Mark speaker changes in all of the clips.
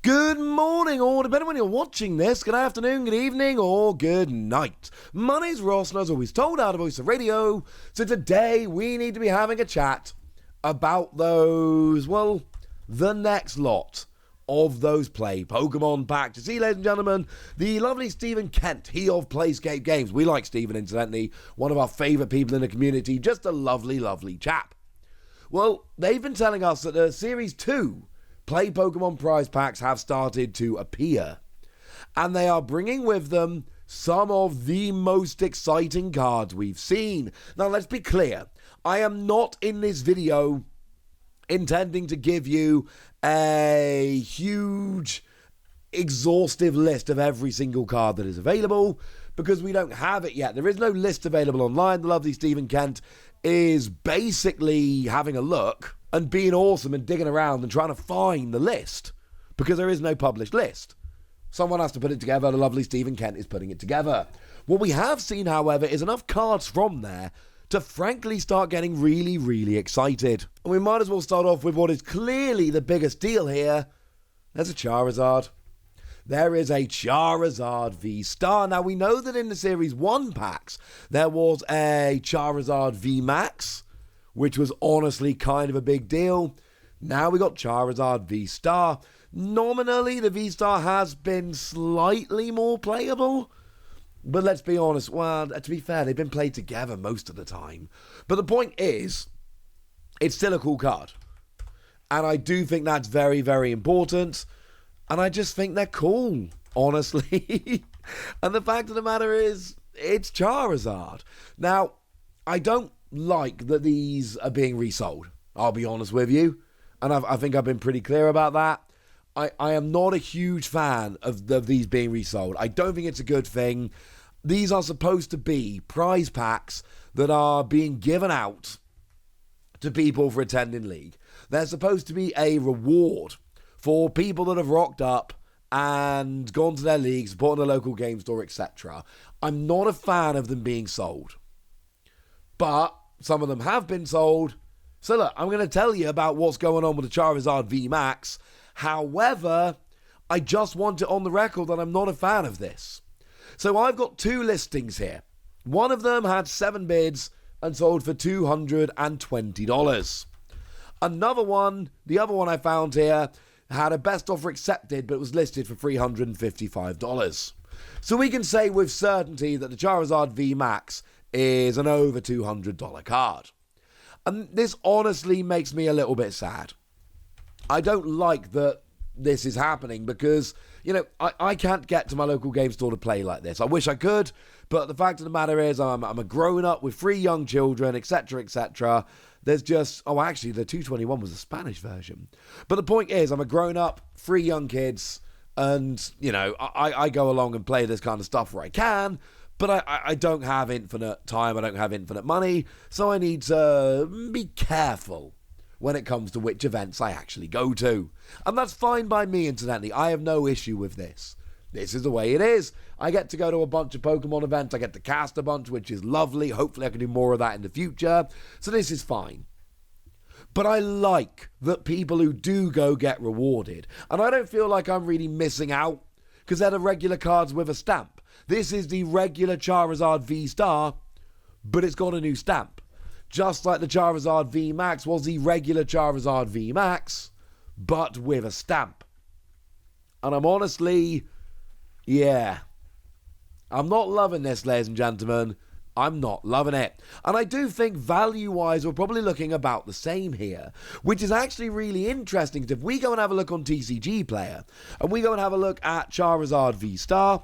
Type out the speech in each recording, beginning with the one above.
Speaker 1: Good morning, or depending when you're watching this, good afternoon, good evening, or good night. My name's Ross, and as always told out of Voice of Radio, so today we need to be having a chat about the next lot of those play Pokemon packs. You see, ladies and gentlemen, the lovely Stephen Kent, he of Playscape Games. We like Stephen, incidentally, one of our favourite people in the community, just a lovely, lovely chap. Well, they've been telling us that the Series 2 Play Pokemon prize packs have started to appear, and they are bringing with them some of the most exciting cards we've seen. Now, let's be clear, I am not in this video intending to give you a huge, exhaustive list of every single card that is available, because we don't have it yet. There is no list available online. The lovely Stephen Kent is basically having a look and being awesome and digging around and trying to find the list, because there is no published list. Someone has to put it together. The lovely Stephen Kent is putting it together. What we have seen, however, is enough cards from there to frankly start getting really, really excited. And we might as well start off with what is clearly the biggest deal here. There's a Charizard. There is a Charizard Vstar. Now, we know that in the Series 1 packs, there was a Charizard Vmax, which was honestly kind of a big deal. Now we got Charizard Vstar. Nominally, the Vstar has been slightly more playable, but let's be honest, well, to be fair, they've been played together most of the time. But the point is, it's still a cool card. And I do think that's very, very important. And I just think they're cool, honestly. And the fact of the matter is, it's Charizard. Now, I don't like that these are being resold, I'll be honest with you, and I think I've been pretty clear about that. I am not a huge fan of these being resold. I don't think it's a good thing. These are supposed to be prize packs that are being given out to people for attending League. They're supposed to be a reward for people that have rocked up and gone to their league, supporting a local game store, etc. I'm not a fan of them being sold, but some of them have been sold. So look, I'm going to tell you about what's going on with the Charizard Vmax. However, I just want it on the record that I'm not a fan of this. So I've got two listings here. One of them had 7 bids and sold for $220. Another one, the other one I found here, had a best offer accepted, but was listed for $355. So we can say with certainty that the Charizard Vmax is an over $200 card. And this honestly makes me a little bit sad. I don't like that this is happening because, I can't get to my local game store to play like this. I wish I could, but the fact of the matter is I'm a grown-up with 3 young children, etc., etc. There's just, actually, the 221 was the Spanish version. But the point is, I'm a grown-up, 3 young kids, and, I go along and play this kind of stuff where I can, but I don't have infinite time, I don't have infinite money, so I need to be careful when it comes to which events I actually go to. And that's fine by me, incidentally. I have no issue with this. This is the way it is. I get to go to a bunch of Pokemon events, I get to cast a bunch, which is lovely. Hopefully I can do more of that in the future, so this is fine. But I like that people who do go get rewarded. And I don't feel like I'm really missing out, because they're the regular cards with a stamp. This is the regular Charizard Vstar, but it's got a new stamp. Just like the Charizard Vmax was the regular Charizard Vmax, but with a stamp. And I'm honestly, I'm not loving this, ladies and gentlemen. I'm not loving it. And I do think value-wise, we're probably looking about the same here, which is actually really interesting. Because if we go and have a look on TCG Player, and we go and have a look at Charizard Vstar,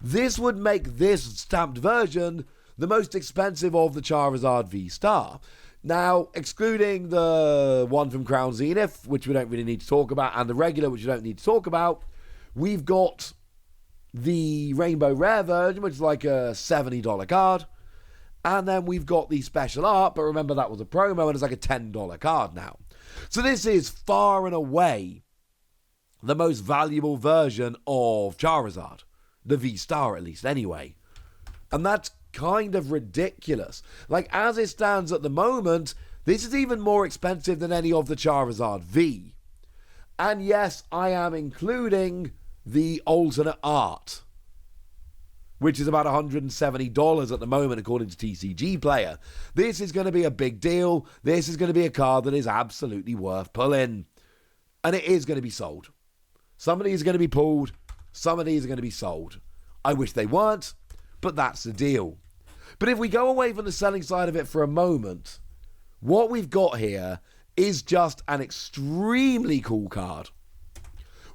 Speaker 1: this would make this stamped version the most expensive of the Charizard Vstar. Now, excluding the one from Crown Zenith, which we don't really need to talk about, and the regular, which we don't need to talk about, we've got the Rainbow Rare version, which is like a $70 card. And then we've got the special art, but remember that was a promo, and it's like a $10 card now. So this is far and away the most valuable version of Charizard. The Vstar, at least, anyway. And that's kind of ridiculous. Like, as it stands at the moment, this is even more expensive than any of the Charizard V. And yes, I am including the alternate art, which is about $170 at the moment according to TCG Player. This is going to be a big deal. This is going to be a card that is absolutely worth pulling. And it is going to be sold. Some of these are going to be pulled. Some of these are going to be sold. I wish they weren't, but that's the deal. But if we go away from the selling side of it for a moment, what we've got here is just an extremely cool card,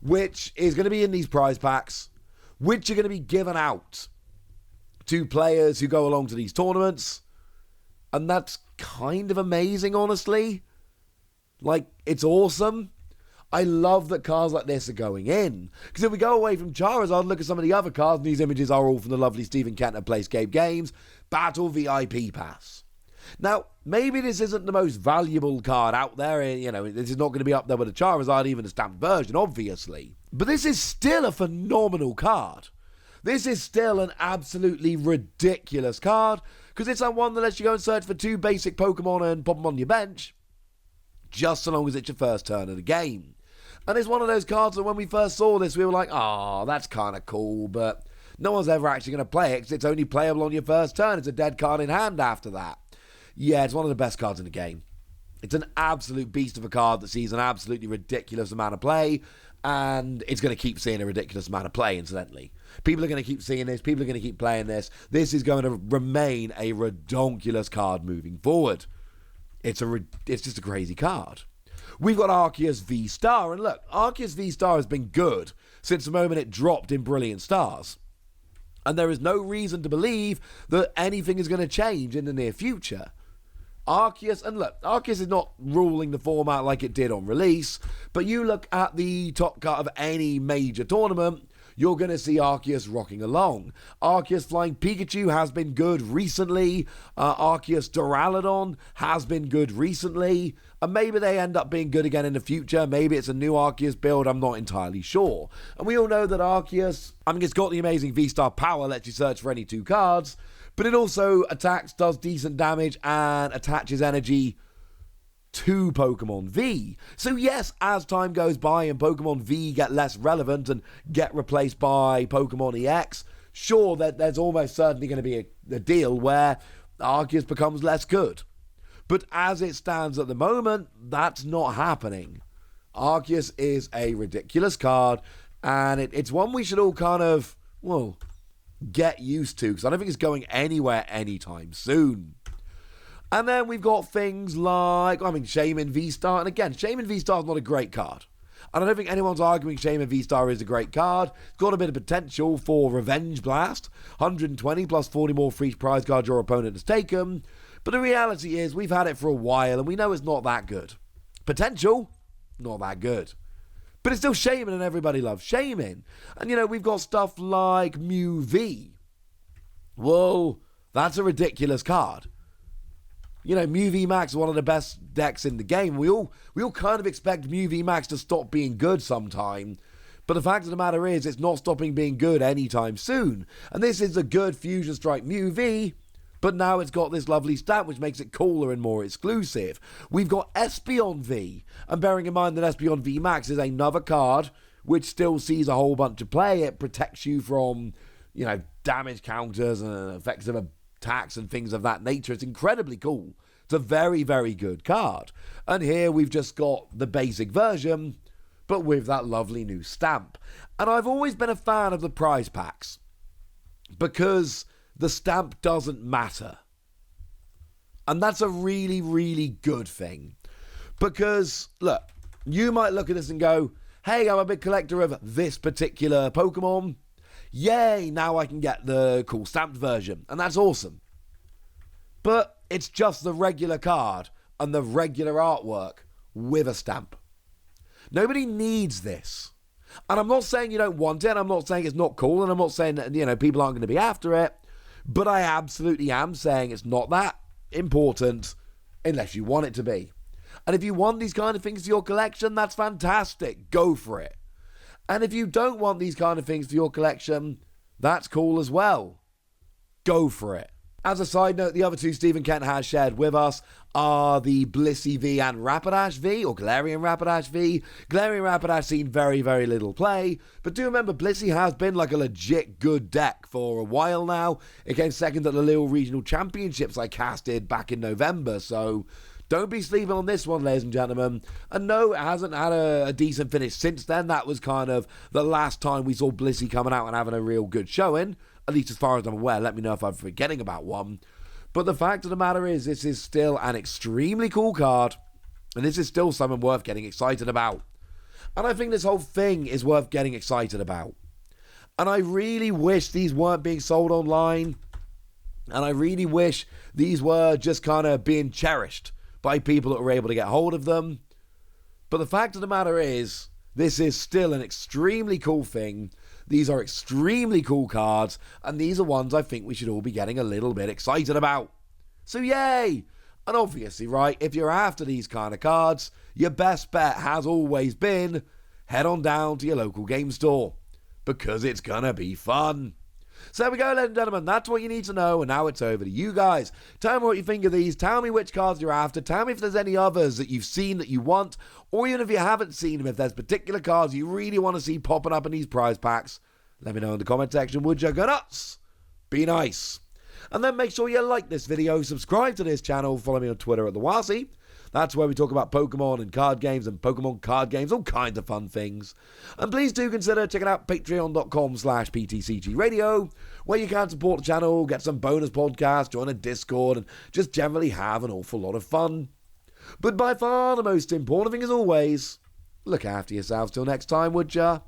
Speaker 1: which is going to be in these prize packs, which are going to be given out to players who go along to these tournaments. And that's kind of amazing, honestly. Like, it's awesome. I love that cards like this are going in. Because if we go away from Charizard, look at some of the other cards, and these images are all from the lovely Stephen Kentner Playscape Games Battle VIP Pass. Now, maybe this isn't the most valuable card out there. You know, this is not going to be up there with a Charizard, even a stamped version, obviously. But this is still a phenomenal card. This is still an absolutely ridiculous card, because it's that one that lets you go and search for 2 basic Pokemon and pop them on your bench, just so long as it's your first turn of the game. And it's one of those cards that when we first saw this, we were like, oh, that's kind of cool, but no one's ever actually going to play it because it's only playable on your first turn. It's a dead card in hand after that. Yeah, it's one of the best cards in the game. It's an absolute beast of a card that sees an absolutely ridiculous amount of play, and it's going to keep seeing a ridiculous amount of play, incidentally. People are going to keep seeing this. People are going to keep playing this. This is going to remain a redonkulous card moving forward. It's just a crazy card. We've got Arceus Vstar, and look, Arceus Vstar has been good since the moment it dropped in Brilliant Stars. And there is no reason to believe that anything is going to change in the near future. Arceus, and look, Arceus is not ruling the format like it did on release, but you look at the top cut of any major tournament, you're going to see Arceus rocking along. Arceus Flying Pikachu has been good recently. Arceus Duraludon has been good recently. And maybe they end up being good again in the future. Maybe it's a new Arceus build. I'm not entirely sure. And we all know that Arceus, it's got the amazing V-Star power, lets you search for any 2 cards. But it also attacks, does decent damage, and attaches energy to Pokemon V. So yes, as time goes by and Pokemon V get less relevant and get replaced by Pokemon EX, sure, there's almost certainly going to be a deal where Arceus becomes less good. But as it stands at the moment, that's not happening. Arceus is a ridiculous card, and it's one we should all kind of, get used to, because I don't think it's going anywhere anytime soon. And then we've got things like, Shaman Vstar. And again, Shaman Vstar is not a great card. And I don't think anyone's arguing Shaman Vstar is a great card. It's got a bit of potential for Revenge Blast. 120 plus 40 more for each prize card your opponent has taken. But the reality is, we've had it for a while, and we know it's not that good. Potential, not that good. But it's still Shaman, and everybody loves Shaman. And, we've got stuff like Mew V. Well, that's a ridiculous card. Mew VMAX is one of the best decks in the game. We all kind of expect Mew VMAX to stop being good sometime. But the fact of the matter is, it's not stopping being good anytime soon. And this is a good Fusion Strike Mew V, but now it's got this lovely stat which makes it cooler and more exclusive. We've got Espeon V, and bearing in mind that Espeon VMAX is another card which still sees a whole bunch of play. It protects you from, damage counters and effects of attacks and things of that nature. It's incredibly cool. It's a very, very good card. And here we've just got the basic version, but with that lovely new stamp. And I've always been a fan of the prize packs, because the stamp doesn't matter. And that's a really, really good thing. Because, look, you might look at this and go, hey, I'm a big collector of this particular Pokemon. Yay, now I can get the cool stamped version. And that's awesome. But it's just the regular card and the regular artwork with a stamp. Nobody needs this. And I'm not saying you don't want it, and I'm not saying it's not cool, and I'm not saying that, people aren't going to be after it. But I absolutely am saying it's not that important unless you want it to be. And if you want these kind of things for your collection, that's fantastic. Go for it. And if you don't want these kind of things for your collection, that's cool as well. Go for it. As a side note, the other two Stephen Kent has shared with us are the Blissey V and Rapidash V, or Galarian Rapidash V. Galarian Rapidash seen very, very little play, but do remember Blissey has been like a legit good deck for a while now. It came second at the Little Regional Championships I casted back in November, so don't be sleeping on this one, ladies and gentlemen. And no, it hasn't had a decent finish since then. That was kind of the last time we saw Blissey coming out and having a real good showing, at least as far as I'm aware. Let me know if I'm forgetting about one. But the fact of the matter is, this is still an extremely cool card, and this is still something worth getting excited about. And I think this whole thing is worth getting excited about. And I really wish these weren't being sold online, and I really wish these were just kind of being cherished by people that were able to get hold of them. But the fact of the matter is, this is still an extremely cool thing. These are extremely cool cards, and these are ones I think we should all be getting a little bit excited about. So yay! And obviously, right, if you're after these kind of cards, your best bet has always been head on down to your local game store, because it's gonna be fun. So there we go, ladies and gentlemen, that's what you need to know, and now it's over to you guys. Tell me what you think of these, tell me which cards you're after, tell me if there's any others that you've seen that you want, or even if you haven't seen them, if there's particular cards you really want to see popping up in these prize packs. Let me know in the comment section, would you? Go nuts! Be nice. And then make sure you like this video, subscribe to this channel, follow me on Twitter at the Wasi. That's where we talk about Pokemon and card games and Pokemon card games, all kinds of fun things. And please do consider checking out patreon.com/PTCG Radio, where you can support the channel, get some bonus podcasts, join a Discord, and just generally have an awful lot of fun. But by far the most important thing, as always, look after yourselves till next time, would ya?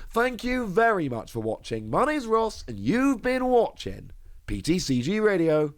Speaker 1: Thank you very much for watching. My name's Ross, and you've been watching PTCG Radio.